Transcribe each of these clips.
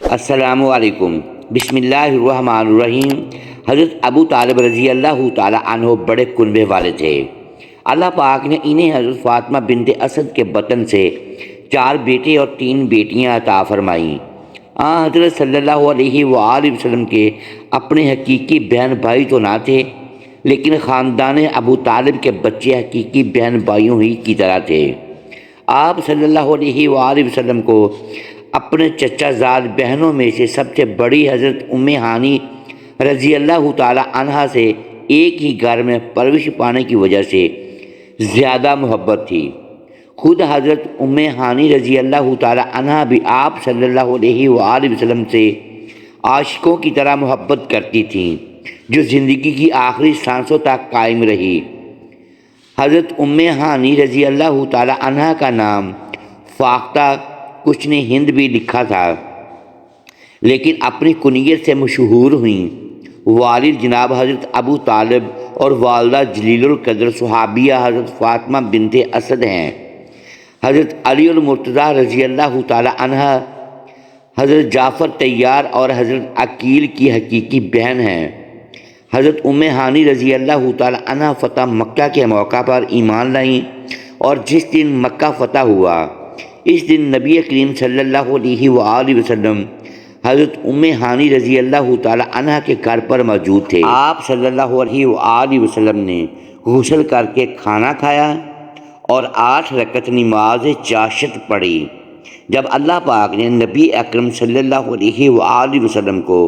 السلام علیکم۔ بسم اللہ الرحمن الرحیم۔ حضرت ابو طالب رضی اللہ تعالیٰ عنہ بڑے کنبے والے تھے۔ اللہ پاک نے انہیں حضرت فاطمہ بنت اسد کے بطن سے 4 بیٹے اور 3 بیٹیاں عطا فرمائیں۔ حضرت صلی اللہ علیہ وآلہ وسلم کے اپنے حقیقی بہن بھائی تو نہ تھے، لیکن خاندان ابو طالب کے بچے حقیقی بہن بھائیوں ہی کی طرح تھے۔ آپ صلی اللہ علیہ وآلہ وسلم کو اپنے چچا زاد بہنوں میں سے سب سے بڑی حضرت ہانی رضی اللہ تعالی عنہا سے ایک ہی گھر میں پرورش پانے کی وجہ سے زیادہ محبت تھی۔ خود حضرت ہانی رضی اللہ تعالی عنہا بھی آپ صلی اللہ علیہ وآلہ وسلم سے عاشقوں کی طرح محبت کرتی تھیں، جو زندگی کی آخری سانسوں تک قائم رہی۔ حضرت ہانی رضی اللہ تعالی عنہا کا نام فاختہ کچھ نے ہند بھی لکھا تھا، لیکن اپنی کنیت سے مشہور ہوئیں۔ والد جناب حضرت ابو طالب اور والدہ جلیل القدر صحابیہ حضرت فاطمہ بنت اسد ہیں۔ حضرت علی المرتضیٰ رضی اللہ تعالی عنہ حضرت جعفر طیار اور حضرت عقیل کی حقیقی بہن ہیں۔ حضرت ہانی رضی اللہ تعالی عنہ فتح مکہ کے موقع پر ایمان لائیں، اور جس دن مکہ فتح ہوا اس دن نبی کریم صلی اللہ علیہ وآلہ وسلم حضرت ہانی رضی اللہ تعالی عنہ کے گھر پر موجود تھے۔ آپ صلی اللہ علیہ وآلہ وسلم نے غسل کر کے کھانا کھایا اور 8 رکعت نماز چاشت پڑھی۔ جب اللہ پاک نے نبی اکرم صلی اللہ علیہ وآلہ وسلم کو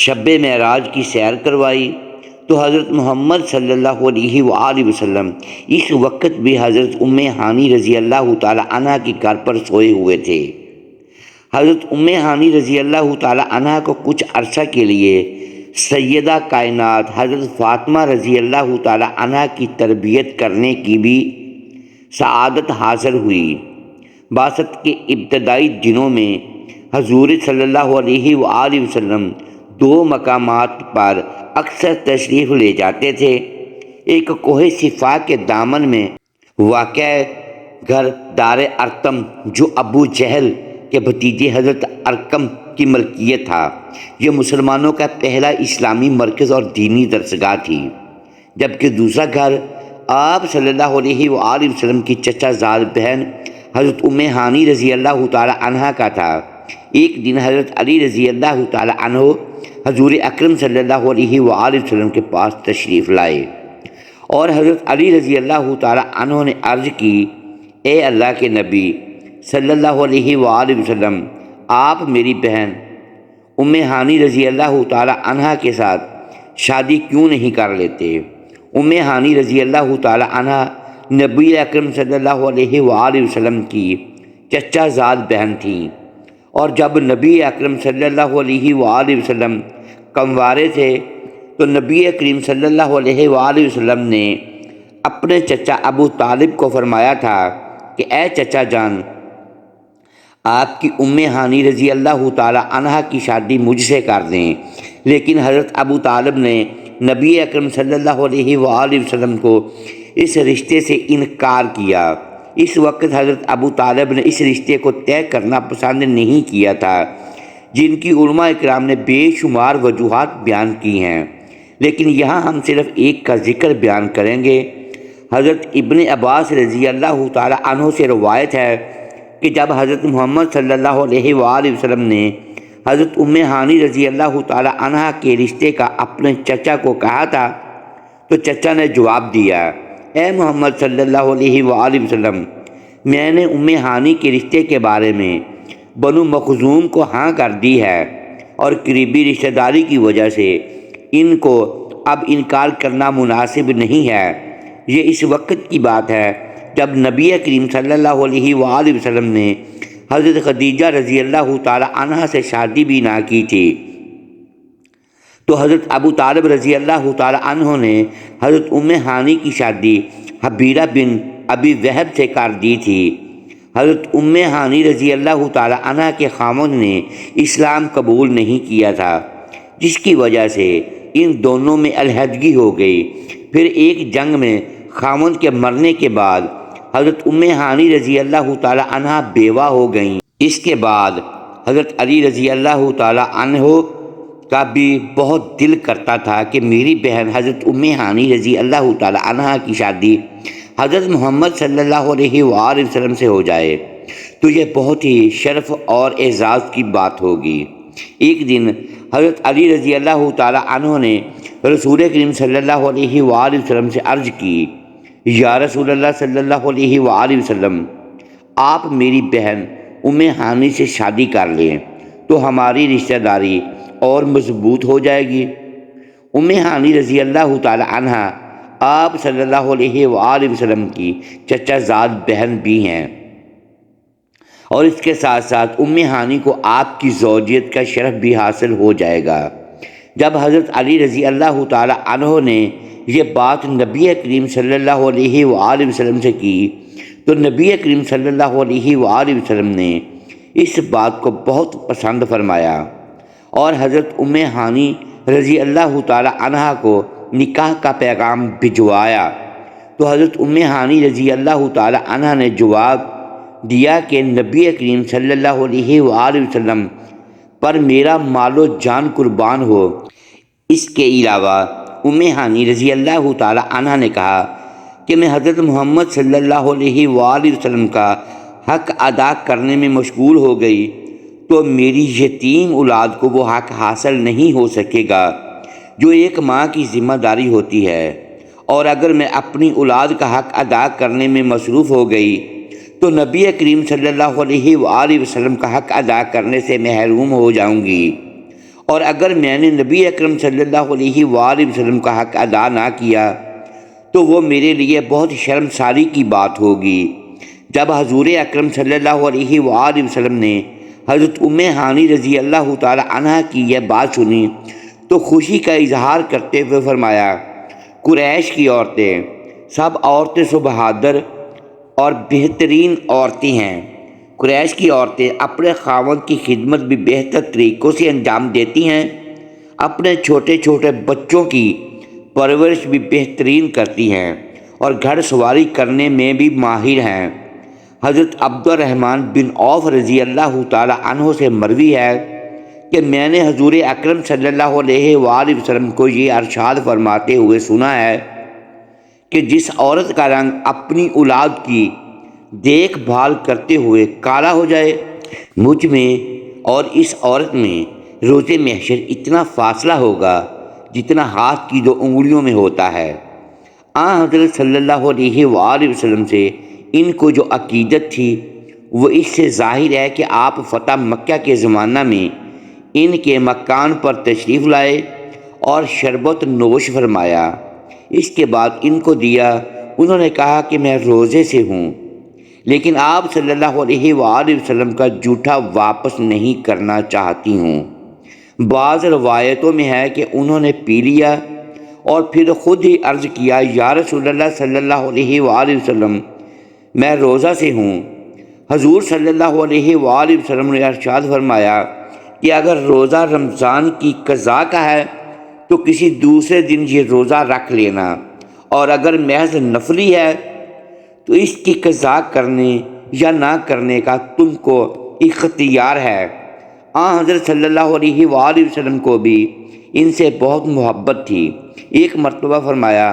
شب معراج کی سیر کروائی تو حضرت محمد صلی اللہ علیہ وآلہ وسلم اس وقت بھی حضرت ہانی رضی اللہ تعالی عنہ کے گھر پر سوئے ہوئے تھے۔ حضرت ہانی رضی اللہ تعالی عنہ کو کچھ عرصہ کے لیے سیدہ کائنات حضرت فاطمہ رضی اللہ تعالی عنہ کی تربیت کرنے کی بھی سعادت حاصل ہوئی۔ بعثت کے ابتدائی دنوں میں حضور صلی اللہ علیہ وآلہ وسلم 2 مقامات پر اکثر تشریف لے جاتے تھے۔ ایک کوہ صفا کے دامن میں واقع گھر دار ارقم، جو ابو جہل کے بھتیجے حضرت ارقم کی ملکیت تھا، یہ مسلمانوں کا پہلا اسلامی مرکز اور دینی درسگاہ تھی۔ جبکہ دوسرا گھر آپ صلی اللہ علیہ وآلہ وسلم کی چچا زاد بہن حضرت ہانی رضی اللہ تعالی عنہا کا تھا۔ ایک دن حضرت علی رضی اللہ تعالی عنہ حضور اکرم صلی اللہ علیہ وآلہ وسلم کے پاس تشریف لائے، اور حضرت علی رضی اللہ تعالی عنہ نے عرض کی، اے اللہ کے نبی صلی اللہ علیہ وآلہ وسلم، آپ میری بہن ہانی رضی اللہ تعالی عنہ کے ساتھ شادی کیوں نہیں کر لیتے؟ ہانی رضی اللہ تعالی عنہ نبی اکرم صلی اللہ علیہ وآلہ وسلم کی چچا زاد بہن تھیں، اور جب نبی اکرم صلی اللہ علیہ وآلہ وسلم کنوارے تھے تو نبی کریم صلی اللہ علیہ وآلہ وسلم نے اپنے چچا ابو طالب کو فرمایا تھا کہ اے چچا جان، آپ کی ہانی رضی اللہ تعالی عنہ کی شادی مجھ سے کر دیں۔ لیکن حضرت ابو طالب نے نبی اکرم صلی اللہ علیہ وآلہ وسلم کو اس رشتے سے انکار کیا۔ اس وقت حضرت ابو طالب نے اس رشتے کو طے کرنا پسند نہیں کیا تھا، جن کی علماء اکرام نے بے شمار وجوہات بیان کی ہیں، لیکن یہاں ہم صرف ایک کا ذکر بیان کریں گے۔ حضرت ابن عباس رضی اللہ تعالی عنہ سے روایت ہے کہ جب حضرت محمد صلی اللہ علیہ وآلہ وسلم نے حضرت ہانی رضی اللہ تعالی عنہ کے رشتے کا اپنے چچا کو کہا تھا تو چچا نے جواب دیا، اے محمد صلی اللہ علیہ وآلہ وسلم، میں نے ہانی کے رشتے کے بارے میں بنو مخزوم کو ہاں کر دی ہے، اور قریبی رشتہ داری کی وجہ سے ان کو اب انکار کرنا مناسب نہیں ہے۔ یہ اس وقت کی بات ہے جب نبی کریم صلی اللہ علیہ وآلہ وسلم نے حضرت خدیجہ رضی اللہ تعالی عنہ سے شادی بھی نہ کی تھی، تو حضرت ابو طالب رضی اللہ تعالی عنہ نے حضرت ہانی کی شادی حبیرہ بن ابی وہب سے کر دی تھی۔ حضرت ہانی رضی اللہ تعالی عنہ کے خاوند نے اسلام قبول نہیں کیا تھا، جس کی وجہ سے ان دونوں میں علیحدگی ہو گئی۔ پھر ایک جنگ میں خاوند کے مرنے کے بعد حضرت ہانی رضی اللہ تعالی عنہ بیوہ ہو گئیں۔ اس کے بعد حضرت علی رضی اللہ تعالی عنہ کا بھی بہت دل کرتا تھا کہ میری بہن حضرت ہانی رضی اللہ تعالی عنہ کی شادی حضرت محمد صلی اللہ علیہ وآلہ وسلم سے ہو جائے تو یہ بہت ہی شرف اور اعزاز کی بات ہوگی۔ ایک دن حضرت علی رضی اللہ تعالی عنہ نے رسول کریم صلی اللہ علیہ وآلہ وسلم سے عرض کی، یا رسول اللہ صلی اللہ علیہ وآلہ وسلم، آپ میری بہن ہانی سے شادی کر لیں تو ہماری رشتہ داری اور مضبوط ہو جائے گی۔ ہانی رضی اللہ تعالی عنہ آپ صلی اللہ علیہ وآلہ وسلم کی چچا زاد بہن بھی ہیں، اور اس کے ساتھ ساتھ ہانی کو آپ کی زوجیت کا شرف بھی حاصل ہو جائے گا۔ جب حضرت علی رضی اللہ تعالی عنہ نے یہ بات نبی کریم صلی اللہ علیہ وآلہ وسلم سے کی تو نبی کریم صلی اللہ علیہ وآلہ وسلم نے اس بات کو بہت پسند فرمایا اور حضرت ہانی رضی اللہ تعالی عنہ کو نکاح کا پیغام بھجوایا تو حضرت ہانی رضی اللہ تعالی عنہ نے جواب دیا کہ نبی کریم صلی اللہ علیہ وآلہ وسلم پر میرا مال و جان قربان ہو۔ اس کے علاوہ ہانی رضی اللہ تعالی عنہ نے کہا کہ میں حضرت محمد صلی اللہ علیہ وآلہ وسلم کا حق ادا کرنے میں مشغول ہو گئی تو میری یتیم اولاد کو وہ حق حاصل نہیں ہو سکے گا جو ایک ماں کی ذمہ داری ہوتی ہے، اور اگر میں اپنی اولاد کا حق ادا کرنے میں مصروف ہو گئی تو نبی کریم صلی اللہ علیہ وآلہ وسلم کا حق ادا کرنے سے محروم ہو جاؤں گی، اور اگر میں نے نبی اکرم صلی اللہ علیہ وآلہ وسلم کا حق ادا نہ کیا تو وہ میرے لیے بہت شرمساری کی بات ہوگی۔ جب حضور اکرم صلی اللہ علیہ وآلہ وسلم نے حضرت ہانی رضی اللہ تعالی عنہ کی یہ بات سنی تو خوشی کا اظہار کرتے ہوئے فرمایا، قریش کی عورتیں سب عورتیں سے بہادر اور بہترین عورتیں ہیں۔ قریش کی عورتیں اپنے خاوند کی خدمت بھی بہتر طریقوں سے انجام دیتی ہیں، اپنے چھوٹے چھوٹے بچوں کی پرورش بھی بہترین کرتی ہیں اور گھڑ سواری کرنے میں بھی ماہر ہیں۔ حضرت عبد الرحمن بن عوف رضی اللہ تعالی عنہ سے مروی ہے کہ میں نے حضور اکرم صلی اللہ علیہ وآلہ وسلم کو یہ ارشاد فرماتے ہوئے سنا ہے کہ جس عورت کا رنگ اپنی اولاد کی دیکھ بھال کرتے ہوئے کالا ہو جائے، مجھ میں اور اس عورت میں روز محشر اتنا فاصلہ ہوگا جتنا ہاتھ کی 2 انگلیوں میں ہوتا ہے۔ حضرت صلی اللہ علیہ وآلہ وسلم سے ان کو جو عقیدت تھی وہ اس سے ظاہر ہے کہ آپ فتح مکہ کے زمانہ میں ان کے مکان پر تشریف لائے اور شربت نوش فرمایا۔ اس کے بعد ان کو دیا، انہوں نے کہا کہ میں روزے سے ہوں، لیکن آپ صلی اللہ علیہ وآلہ وسلم کا جھوٹا واپس نہیں کرنا چاہتی ہوں۔ بعض روایتوں میں ہے کہ انہوں نے پی لیا اور پھر خود ہی عرض کیا، یا رسول اللہ صلی اللہ علیہ وآلہ وسلم، میں روزہ سے ہوں۔ حضور صلی اللہ علیہ وآلہ وسلم نے ارشاد فرمایا کہ اگر روزہ رمضان کی قضا کا ہے تو کسی دوسرے دن یہ روزہ رکھ لینا، اور اگر محض نفلی ہے تو اس کی قضا کرنے یا نہ کرنے کا تم کو اختیار ہے۔ حضرت صلی اللہ علیہ وآلہ وسلم کو بھی ان سے بہت محبت تھی۔ ایک مرتبہ فرمایا،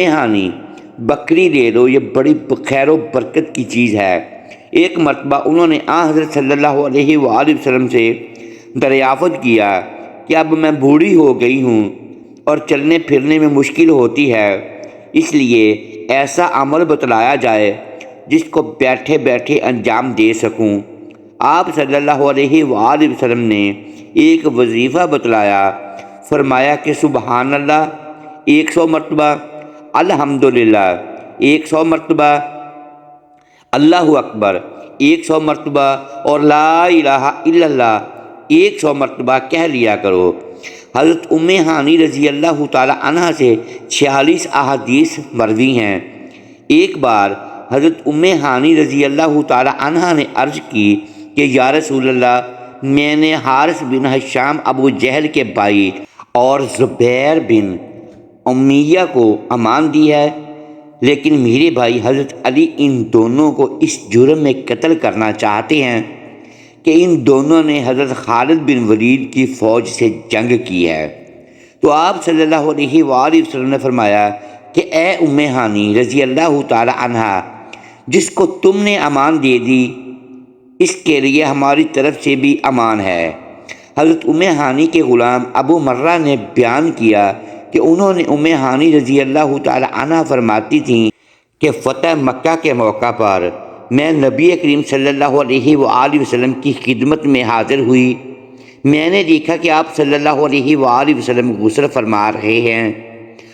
ہانی بکری لے لو، یہ بڑی خیر و برکت کی چیز ہے۔ ایک مرتبہ انہوں نے حضرت صلی اللہ علیہ وآلہ وسلم سے دریافت کیا کہ اب میں بوڑھی ہو گئی ہوں اور چلنے پھرنے میں مشکل ہوتی ہے، اس لیے ایسا عمل بتلایا جائے جس کو بیٹھے بیٹھے انجام دے سکوں۔ آپ صلی اللہ علیہ وآلہ وسلم نے ایک وظیفہ بتلایا، فرمایا کہ سبحان اللہ 100 مرتبہ، الحمدللہ 100 مرتبہ، اللہ اکبر 100 مرتبہ اور لا الہ الا اللہ 100 مرتبہ کہہ لیا کرو۔ حضرت ہانی رضی اللہ تعالی عنہ سے 46 احادیث مروی ہیں۔ ایک بار حضرت ہانی رضی اللہ تعالی عنہ نے عرض کی کہ یا رسول اللہ، میں نے حارث بن ہشام ابو جہل کے بھائی اور زبیر بن امیہ کو امان دی ہے، لیکن میرے بھائی حضرت علی ان دونوں کو اس جرم میں قتل کرنا چاہتے ہیں کہ ان دونوں نے حضرت خالد بن ولید کی فوج سے جنگ کی ہے۔ تو آپ صلی اللہ علیہ وآلہ وسلم نے فرمایا کہ اے ام ہانی رضی اللہ تعالی عنہا، جس کو تم نے امان دے دی اس کے لیے ہماری طرف سے بھی امان ہے۔ حضرت ام ہانی کے غلام ابو مرہ نے بیان کیا کہ انہوں نے ام ہانی رضی اللہ تعالی عنہ فرماتی تھیں کہ فتح مکہ کے موقع پر میں نبی کریم صلی اللہ علیہ وآلہ وسلم کی خدمت میں حاضر ہوئی۔ میں نے دیکھا کہ آپ صلی اللہ علیہ وآلہ وسلم غسل فرما رہے ہیں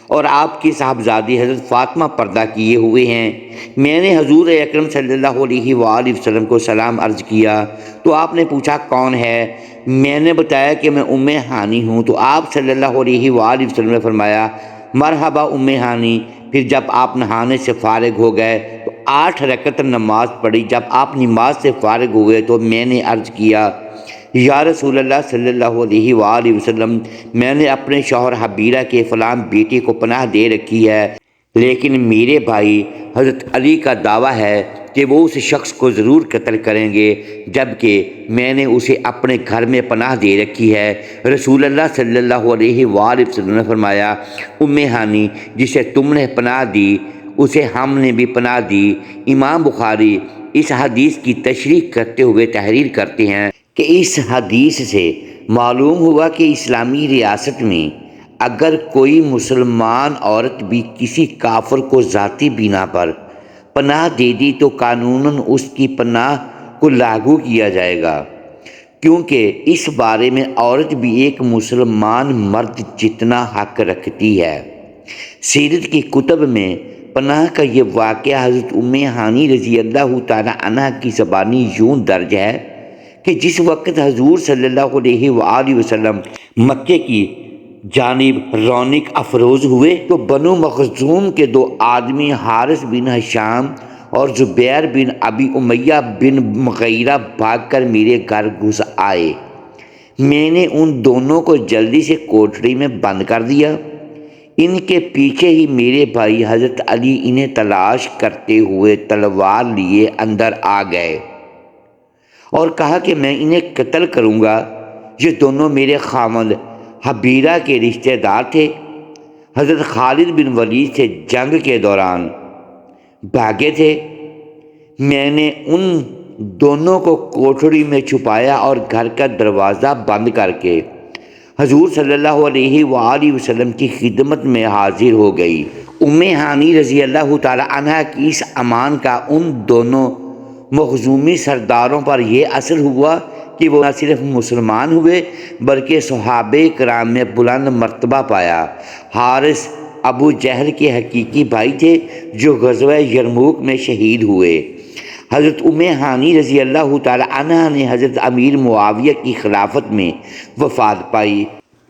اور آپ کی صاحبزادی حضرت فاطمہ پردہ کیے ہوئے ہیں۔ میں نے حضور اکرم صلی اللہ علیہ وآلہ وسلم کو سلام عرض کیا تو آپ نے پوچھا کون ہے؟ میں نے بتایا کہ میں ام ہانی ہوں۔ تو آپ صلی اللہ علیہ وآلہ وسلم نے فرمایا مرحبا ام ہانی۔ پھر جب آپ نہانے سے فارغ ہو گئے تو 8 رکعت نماز پڑھی۔ جب آپ نماز سے فارغ ہوئے تو میں نے عرض کیا یا رسول اللہ صلی اللہ علیہ وآلہ وسلم، میں نے اپنے شوہر حبیرہ کے فلاں بیٹے کو پناہ دے رکھی ہے، لیکن میرے بھائی حضرت علی کا دعویٰ ہے کہ وہ اس شخص کو ضرور قتل کریں گے، جبکہ میں نے اسے اپنے گھر میں پناہ دے رکھی ہے۔ رسول اللہ صلی اللہ علیہ وآلہ وسلم نے فرمایا ام ہانی، جسے تم نے پناہ دی اسے ہم نے بھی پناہ دی۔ امام بخاری اس حدیث کی تشریح کرتے ہوئے تحریر کرتے ہیں کہ اس حدیث سے معلوم ہوا کہ اسلامی ریاست میں اگر کوئی مسلمان عورت بھی کسی کافر کو ذاتی بنا پر پناہ دے دی تو قانوناً اس کی پناہ کو لاگو کیا جائے گا، کیونکہ اس بارے میں عورت بھی ایک مسلمان مرد جتنا حق رکھتی ہے۔ سیرت کی کتب میں پناہ کا یہ واقعہ حضرت ام ہانی رضی اللہ تعالی عنہ کی زبانی یوں درج ہے کہ جس وقت حضور صلی اللہ علیہ وآلہ وسلم مکے کی جانب رونق افروز ہوئے تو بنو مخزوم کے 2 آدمی حارث بن ہشام اور زبیر بن ابی امیہ بن مغیرہ بھاگ کر میرے گھر گھس آئے۔ میں نے ان دونوں کو جلدی سے کوٹڑی میں بند کر دیا۔ ان کے پیچھے ہی میرے بھائی حضرت علی انہیں تلاش کرتے ہوئے تلوار لیے اندر آ گئے اور کہا کہ میں انہیں قتل کروں گا۔ یہ دونوں میرے خامد حبیرہ کے رشتہ دار تھے، حضرت خالد بن ولید سے جنگ کے دوران بھاگے تھے۔ میں نے ان دونوں کو کوٹھڑی میں چھپایا اور گھر کا دروازہ بند کر کے حضور صلی اللہ علیہ وآلہ وسلم کی خدمت میں حاضر ہو گئی۔ ام ہانی رضی اللہ تعالی عنہ کی اس امان کا ان دونوں مخزومی سرداروں پر یہ اثر ہوا کہ وہ نہ صرف مسلمان ہوئے بلکہ صحابہ کرام میں بلند مرتبہ پایا۔ حارث ابو جہل کے حقیقی بھائی تھے جو غزوہ یرموک میں شہید ہوئے۔ حضرت ام ہانی رضی اللہ تعالی عنہ نے حضرت امیر معاویہ کی خلافت میں وفات پائی۔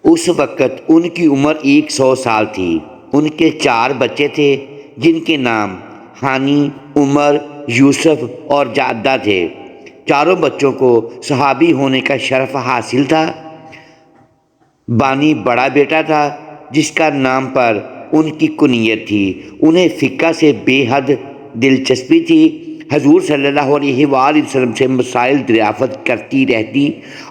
اس وقت ان کی عمر 100 سال تھی۔ ان کے 4 بچے تھے جن کے نام ہانی، عمر، یوسف اور جعدہ تھے۔ چاروں بچوں کو صحابی ہونے کا شرف حاصل تھا۔ بانی بڑا بیٹا تھا جس کا نام پر ان کی کنیت تھی۔ انہیں فقہ سے بے حد دلچسپی تھی۔ حضور صلی اللہ علیہ وآلہ وسلم سے مسائل دریافت کرتی رہتی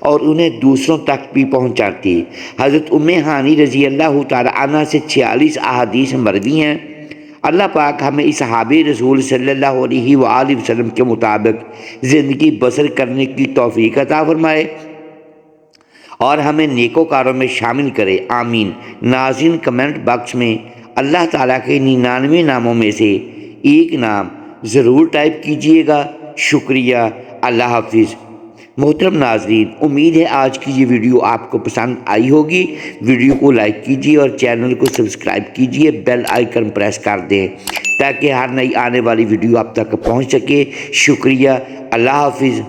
اور انہیں دوسروں تک بھی پہنچاتی۔ حضرت ام ہانی رضی اللہ تعالی عنہ سے 46 احادیث مروی ہیں۔ اللہ پاک ہمیں صحابہ رسول صلی اللہ علیہ وآلہ وسلم کے مطابق زندگی بسر کرنے کی توفیق عطا فرمائے اور ہمیں نیکوکاروں میں شامل کرے، آمین۔ ناظرین، کمنٹ باکس میں اللہ تعالیٰ کے 99 ناموں میں سے ایک نام ضرور ٹائپ کیجئے گا۔ شکریہ، اللہ حافظ۔ محترم ناظرین، امید ہے آج کی یہ ویڈیو آپ کو پسند آئی ہوگی۔ ویڈیو کو لائک کیجئے اور چینل کو سبسکرائب کیجئے، بیل آئیکن پریس کر دیں تاکہ ہر نئی آنے والی ویڈیو آپ تک پہنچ سکے۔ شکریہ، اللہ حافظ۔